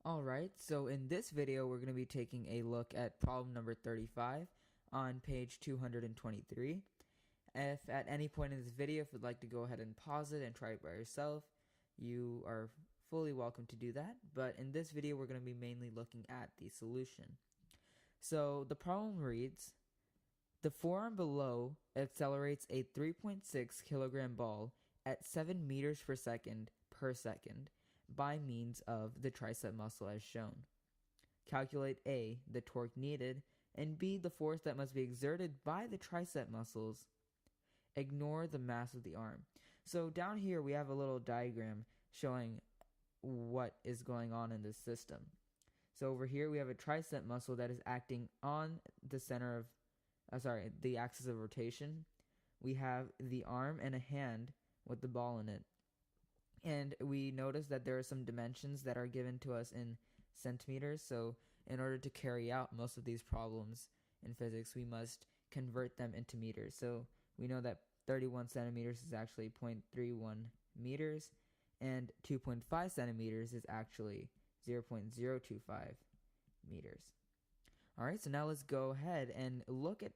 Alright, so in this video we're going to be taking a look at problem number 35 on page 223. If at any point in this video if you'd like to go ahead and pause it and try it by yourself, you are fully welcome to do that, but in this video we're going to be mainly looking at the solution. So the problem reads, the forearm below accelerates a 3.6 kilogram ball at 7 meters per second by means of the tricep muscle as shown. Calculate A, the torque needed, and B, the force that must be exerted by the tricep muscles. Ignore the mass of the arm. So down here we have a little diagram showing what is going on in this system. So over here we have a tricep muscle that is acting on the center of, the axis of rotation. We have the arm and a hand with the ball in it. And we notice that there are some dimensions that are given to us in centimeters. So in order to carry out most of these problems in physics, we must convert them into meters. So we know that 31 centimeters is actually 0.31 meters, and 2.5 centimeters is actually 0.025 meters. All right, so now let's go ahead and look at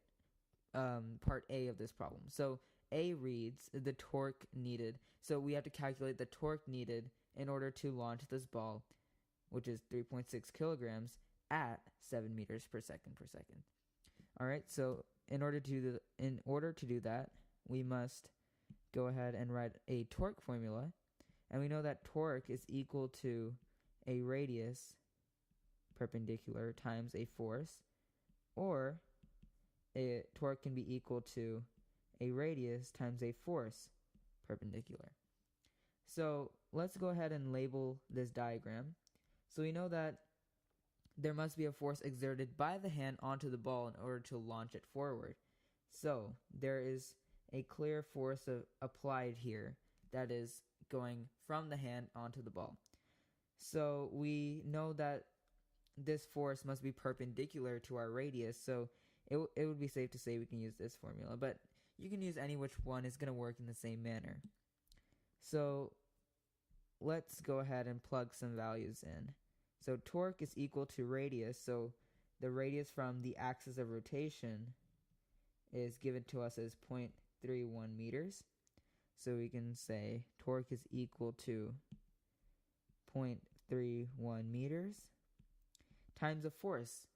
part A of this problem. So A reads the torque needed. So we have to calculate the torque needed in order to launch this ball, which is 3.6 kilograms at 7 meters per second. All right, so in order to do that, we must go ahead and write a torque formula, and we know that torque is equal to a radius perpendicular times a force, or a torque can be equal to a radius times a force perpendicular. So let's go ahead and label this diagram. So we know that there must be a force exerted by the hand onto the ball in order to launch it forward. So there is a clear force applied here that is going from the hand onto the ball. So we know that this force must be perpendicular to our radius, so it would be safe to say we can use this formula, but you can use any which one is going to work in the same manner. So let's go ahead and plug some values in. So torque is equal to radius, so the radius from the axis of rotation is given to us as 0.31 meters. So we can say torque is equal to 0.31 meters times a force,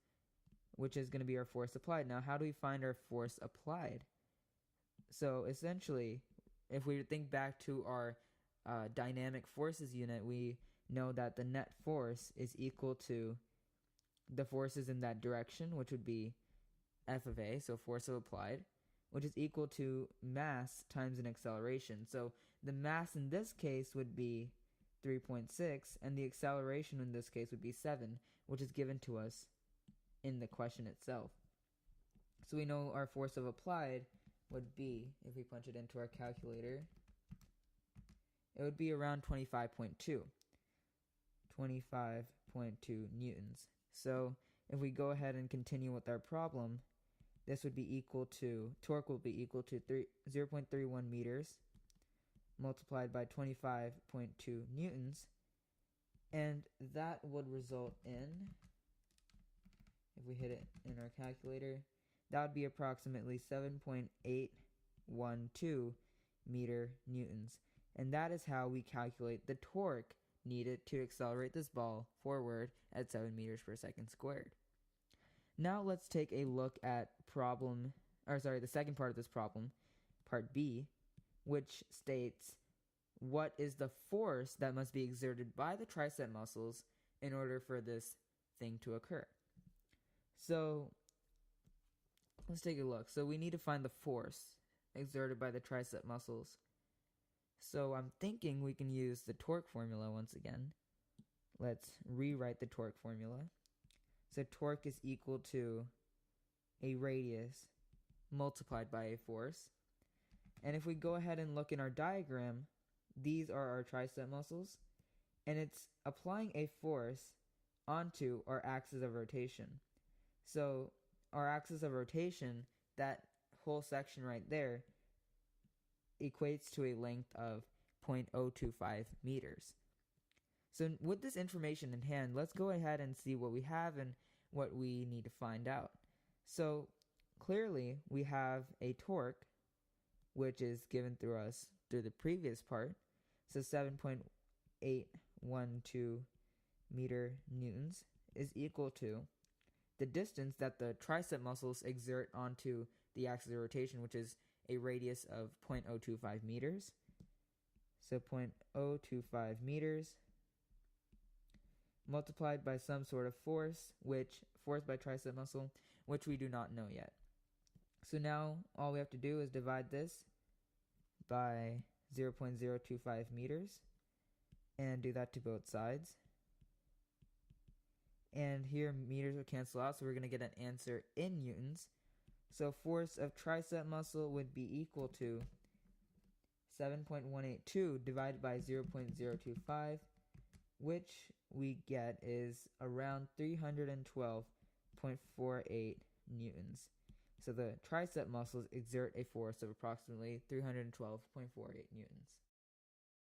which is going to be our force applied. Now, how do we find our force applied? So essentially, if we think back to our dynamic forces unit, we know that the net force is equal to the forces in that direction, which would be F of A, so force of applied, which is equal to mass times an acceleration. So the mass in this case would be 3.6, and the acceleration in this case would be 7, which is given to us in the question itself. So we know our force of applied would be, if we punch it into our calculator, it would be around 25.2 newtons. So if we go ahead and continue with our problem, this would be equal to, torque will be equal to 0.31 meters multiplied by 25.2 newtons, and that would result in, if we hit it in our calculator, that would be approximately 7.812 meter newtons. And that is how we calculate the torque needed to accelerate this ball forward at 7 meters per second squared. Now let's take a look at the second part of this problem, part B, which states what is the force that must be exerted by the tricep muscles in order for this thing to occur. So let's take a look. So we need to find the force exerted by the tricep muscles. So I'm thinking we can use the torque formula once again. Let's rewrite the torque formula. So torque is equal to a radius multiplied by a force. And if we go ahead and look in our diagram, these are our tricep muscles, and it's applying a force onto our axis of rotation. So our axis of rotation, that whole section right there, equates to a length of 0.025 meters. So with this information in hand, let's go ahead and see what we have and what we need to find out. So clearly we have a torque, which is given through us through the previous part. So 7.812 meter newtons is equal to the distance that the tricep muscles exert onto the axis of rotation, which is a radius of 0.025 meters. So 0.025 meters multiplied by some sort of force by tricep muscle, which we do not know yet. So now all we have to do is divide this by 0.025 meters and do that to both sides. And here meters will cancel out, so we're going to get an answer in newtons. So force of tricep muscle would be equal to 7.182 divided by 0.025, which we get is around 312.48 newtons. So the tricep muscles exert a force of approximately 312.48 newtons.